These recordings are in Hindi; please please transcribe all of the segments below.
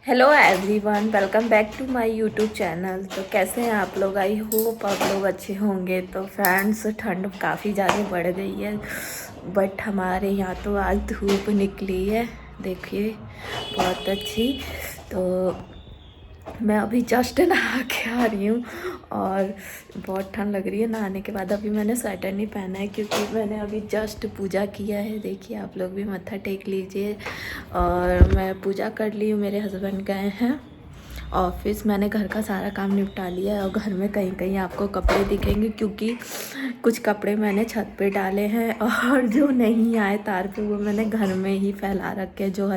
Hello everyone, welcome back to my YouTube channel. तो कैसे हैं आप लोग? आई होप आप लोग अच्छे होंगे। तो फ्रेंड्स, ठंड काफ़ी ज़्यादा बढ़ गई है, बट हमारे यहाँ तो आज धूप निकली है, देखिए बहुत अच्छी। तो मैं अभी जस्ट नहा के आ रही हूँ और बहुत ठंड लग रही है। नहाने के बाद अभी मैंने स्वेटर नहीं पहना है क्योंकि मैंने अभी जस्ट पूजा किया है। देखिए आप लोग भी मत्था टेक लीजिए। और मैं पूजा कर ली हूँ, मेरे हस्बैंड गए हैं ऑफिस। मैंने घर का सारा काम निपटा लिया है और घर में कहीं कहीं आपको कपड़े दिखेंगे क्योंकि कुछ कपड़े मैंने छत पे डाले हैं और जो नहीं आए तार पे वो मैंने घर में ही फैला रखे हैं, जो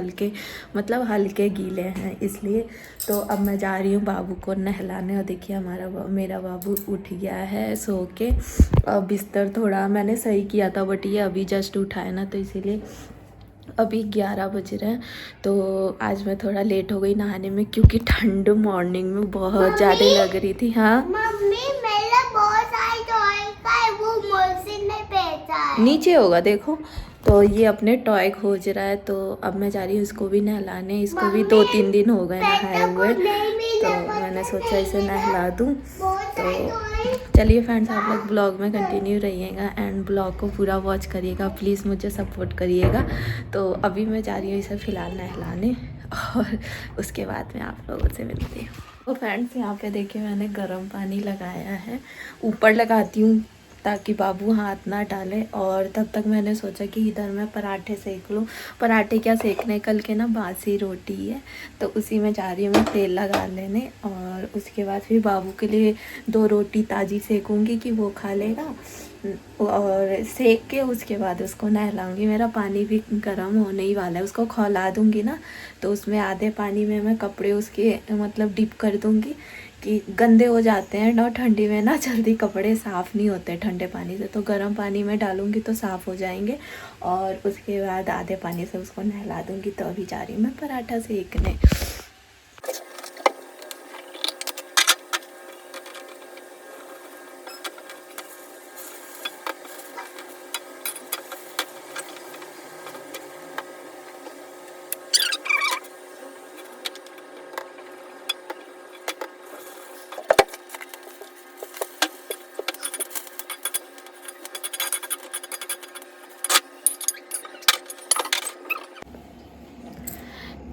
मतलब हल्के गीले हैं इसलिए। तो अब मैं जा रही हूँ बाबू को नहलाने। और देखिए मेरा बाबू उठ गया है सो के। बिस्तर थोड़ा मैंने सही किया था बट ये अभी जस्ट उठा है ना, तो इसीलिए अभी 11 बज रहे हैं। तो आज मैं थोड़ा लेट हो गई नहाने में क्योंकि ठंड मॉर्निंग में बहुत ज़्यादा लग रही थी। हाँ मम्मी, मेरा बहुत सारे टॉय का है, वो मुझसे नहीं पहचा है। नीचे होगा देखो। तो ये अपने टॉय खोज रहा है, तो अब मैं जा रही हूँ इसको भी नहलाने। इसको भी 2-3 दिन हो गए नहाए हुए, तो मैंने सोचा इसे नहला दूँ। तो चलिए फ्रेंड्स, आप लोग ब्लॉग में कंटिन्यू रहिएगा एंड ब्लॉग को पूरा वॉच करिएगा, प्लीज़ मुझे सपोर्ट करिएगा। तो अभी मैं जा रही हूँ इसे फ़िलहाल नहलाने और उसके बाद मैं आप लोगों से मिलती हूँ। तो फ्रेंड्स, यहाँ पे देखिए मैंने गर्म पानी लगाया है, ऊपर लगाती हूँ ताकि बाबू हाथ ना डाले। और तब तक मैंने सोचा कि इधर मैं पराठे सेक लूँ। पराठे क्या सेकने, कल के ना बासी रोटी है, तो उसी में जा रही हूँ मैं तेल लगा लेने। और उसके बाद फिर बाबू के लिए 2 रोटी ताज़ी सेकूँगी कि वो खा लेगा, और सेक के उसके बाद उसको नहलाऊँगी। मेरा पानी भी गर्म होने ही वाला है, उसको खौला दूँगी ना, तो उसमें आधे पानी में मैं कपड़े उसके मतलब डिप कर दूँगी कि गंदे हो जाते हैं ना ठंडी में ना, जल्दी कपड़े साफ़ नहीं होते ठंडे पानी से। तो गर्म पानी में डालूँगी तो साफ़ हो जाएंगे और उसके बाद आधे पानी से उसको नहला दूँगी। तो अभी जा रही हूँ मैं पराठा सेकने।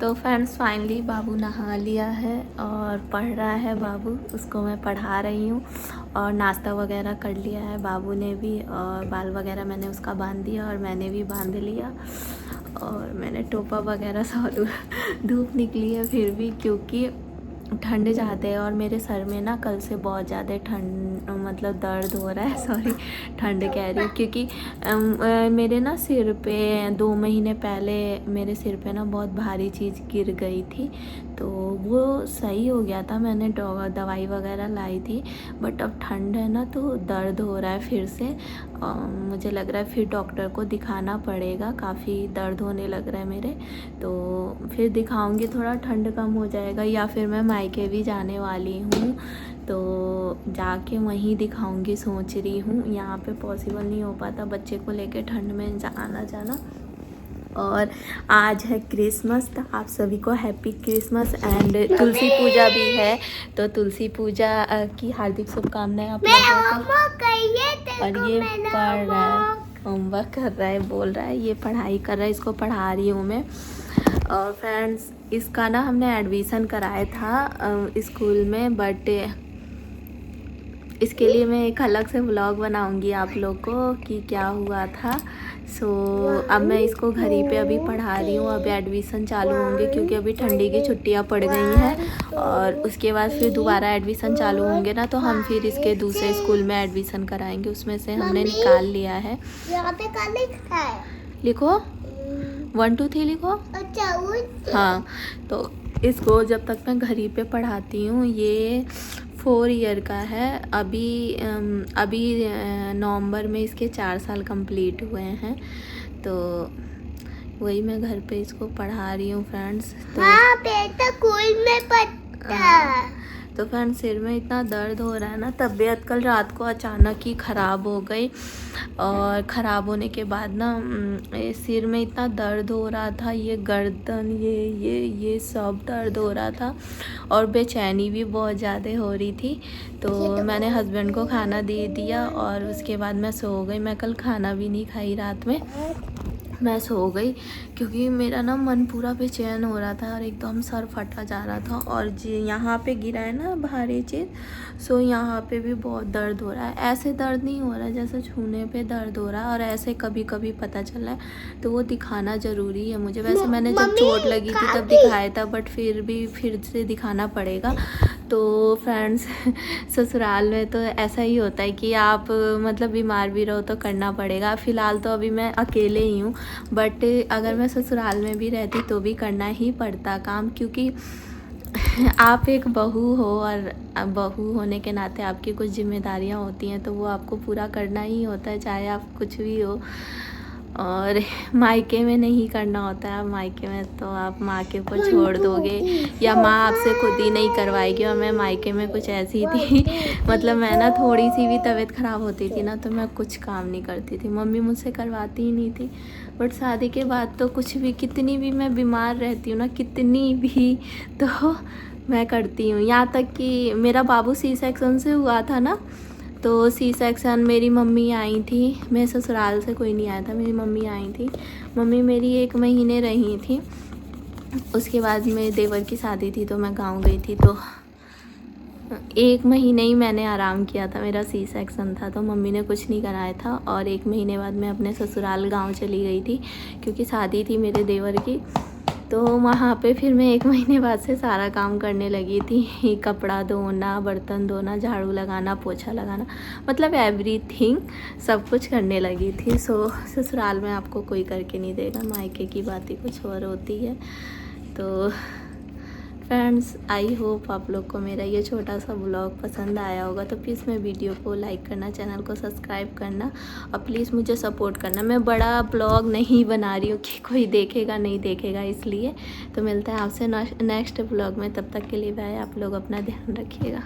तो फ्रेंड्स, फाइनली बाबू नहा लिया है और पढ़ रहा है बाबू, उसको मैं पढ़ा रही हूँ। और नाश्ता वगैरह कर लिया है बाबू ने भी, और बाल वगैरह मैंने उसका बांध दिया और मैंने भी बांध लिया। और मैंने टोपा वगैरह सब धूप निकली है फिर भी क्योंकि ठंड ज़्यादा है और मेरे सर में ना कल से बहुत ज़्यादा ठंड मतलब दर्द हो रहा है। सॉरी, ठंड कह रही हूँ क्योंकि मेरे ना सिर पे 2 महीने पहले मेरे सिर पे ना बहुत भारी चीज़ गिर गई थी, तो वो सही हो गया था। मैंने दवाई वगैरह लाई थी, बट अब ठंड है ना तो दर्द हो रहा है फिर से। मुझे लग रहा है फिर डॉक्टर को दिखाना पड़ेगा, काफ़ी दर्द होने लग रहा है मेरे। तो फिर दिखाऊंगी, थोड़ा ठंड कम हो जाएगा, या फिर मैं मायके भी जाने वाली हूँ तो जाके वहीं दिखाऊंगी सोच रही हूँ। यहाँ पे पॉसिबल नहीं हो पाता बच्चे को लेके ठंड में आना जाना। और आज है क्रिसमस, तो आप सभी को हैप्पी क्रिसमस एंड तुलसी पूजा भी है, तो तुलसी पूजा की हार्दिक शुभकामनाएं आप लोगों को। और ये पढ़ रहा है, होमवर्क कर रहा है, बोल रहा है, ये पढ़ाई कर रहा है, इसको पढ़ा रही हूँ मैं। और फ्रेंड्स, इसका ना हमने एडमिशन कराया था स्कूल में, बट इसके लिए मैं एक अलग से व्लॉग बनाऊंगी आप लोग को कि क्या हुआ था। अब मैं इसको घर ही पे अभी पढ़ा रही हूँ। अभी एडमिशन चालू होंगे क्योंकि अभी ठंडी की छुट्टियाँ पड़ गई हैं और उसके बाद फिर दोबारा एडमिशन चालू होंगे ना, तो हम फिर इसके दूसरे स्कूल में एडमिशन कराएंगे। उसमें से हमने निकाल लिया है। यहाँ पे क्या लिखा है? लिखो 1 2 3 लिखो। अच्छा, हाँ, तो इसको जब तक मैं घर ही पे पढ़ाती हूँ, ये 4 ईयर का है अभी नवंबर में इसके 4 साल कंप्लीट हुए हैं। तो वही मैं घर पे इसको पढ़ा रही हूँ फ्रेंड्स। तो हाँ बेटा, स्कूल में पढ़ता। तो फ्रेंड सिर में इतना दर्द हो रहा है ना, तबीयत कल रात को अचानक ही ख़राब हो गई और ख़राब होने के बाद ना सिर में इतना दर्द हो रहा था, ये गर्दन ये सब दर्द हो रहा था और बेचैनी भी बहुत ज़्यादा हो रही थी। तो मैंने हस्बैंड को खाना दे दिया और उसके बाद मैं सो गई। मैं कल खाना भी नहीं खाई रात में, मैं सो गई क्योंकि मेरा ना मन पूरा बेचैन हो रहा था और एकदम सर फटा जा रहा था। और यहाँ पे गिरा है ना भारी चीज़, सो यहाँ पे भी बहुत दर्द हो रहा है। ऐसे दर्द नहीं हो रहा है जैसे छूने पे दर्द हो रहा है, और ऐसे कभी कभी पता चल रहा है, तो वो दिखाना ज़रूरी है मुझे। वैसे मैंने जब चोट लगी थी तब दिखाया था, बट फिर से दिखाना पड़ेगा। तो फ्रेंड्स ससुराल में तो ऐसा ही होता है कि आप मतलब बीमार भी रहो तो करना पड़ेगा। फ़िलहाल तो अभी मैं अकेले ही हूँ, बट अगर मैं ससुराल में भी रहती तो भी करना ही पड़ता काम, क्योंकि आप एक बहू हो और बहू होने के नाते आपकी कुछ जिम्मेदारियाँ होती हैं, तो वो आपको पूरा करना ही होता है, चाहे आप कुछ भी हो। और मायके में नहीं करना होता है, मायके में तो आप माँ के ऊपर छोड़ दोगे या माँ आपसे खुद ही नहीं करवाएगी। और मैं मायके में कुछ ऐसी थी मतलब मैं ना थोड़ी सी भी तबीयत ख़राब होती थी ना तो मैं कुछ काम नहीं करती थी, मम्मी मुझसे करवाती ही नहीं थी। बट शादी के बाद तो कुछ भी, कितनी भी मैं बीमार रहती हूँ ना, कितनी भी, तो मैं करती हूँ। यहाँ तक कि मेरा बाबू सी सेक्शन से हुआ था ना, तो सी सेक्शन मेरी मम्मी आई थी, मैं ससुराल से कोई नहीं आया था, मेरी मम्मी आई थी। मम्मी मेरी 1 महीने रही थी, उसके बाद मेरे देवर की शादी थी तो मैं गांव गई थी। तो 1 महीने ही मैंने आराम किया था, मेरा सी सेक्शन था, तो मम्मी ने कुछ नहीं कराया था। और 1 महीने बाद मैं अपने ससुराल गाँव चली गई थी क्योंकि शादी थी मेरे देवर की। तो वहाँ पे फिर मैं 1 महीने बाद से सारा काम करने लगी थी, कपड़ा धोना, बर्तन धोना, झाड़ू लगाना, पोछा लगाना, मतलब एवरीथिंग सब कुछ करने लगी थी। सो ससुराल में आपको कोई करके नहीं देगा, मायके की बात ही कुछ और होती है। तो फ्रेंड्स, आई होप आप लोग को मेरा ये छोटा सा ब्लॉग पसंद आया होगा। तो प्लीज़ मैं वीडियो को लाइक करना, चैनल को सब्सक्राइब करना और प्लीज़ मुझे सपोर्ट करना। मैं बड़ा ब्लॉग नहीं बना रही हूँ कि कोई देखेगा नहीं देखेगा, इसलिए। तो मिलता है आपसे नेक्स्ट ब्लॉग में, तब तक के लिए बाय। आप लोग अपना ध्यान रखिएगा।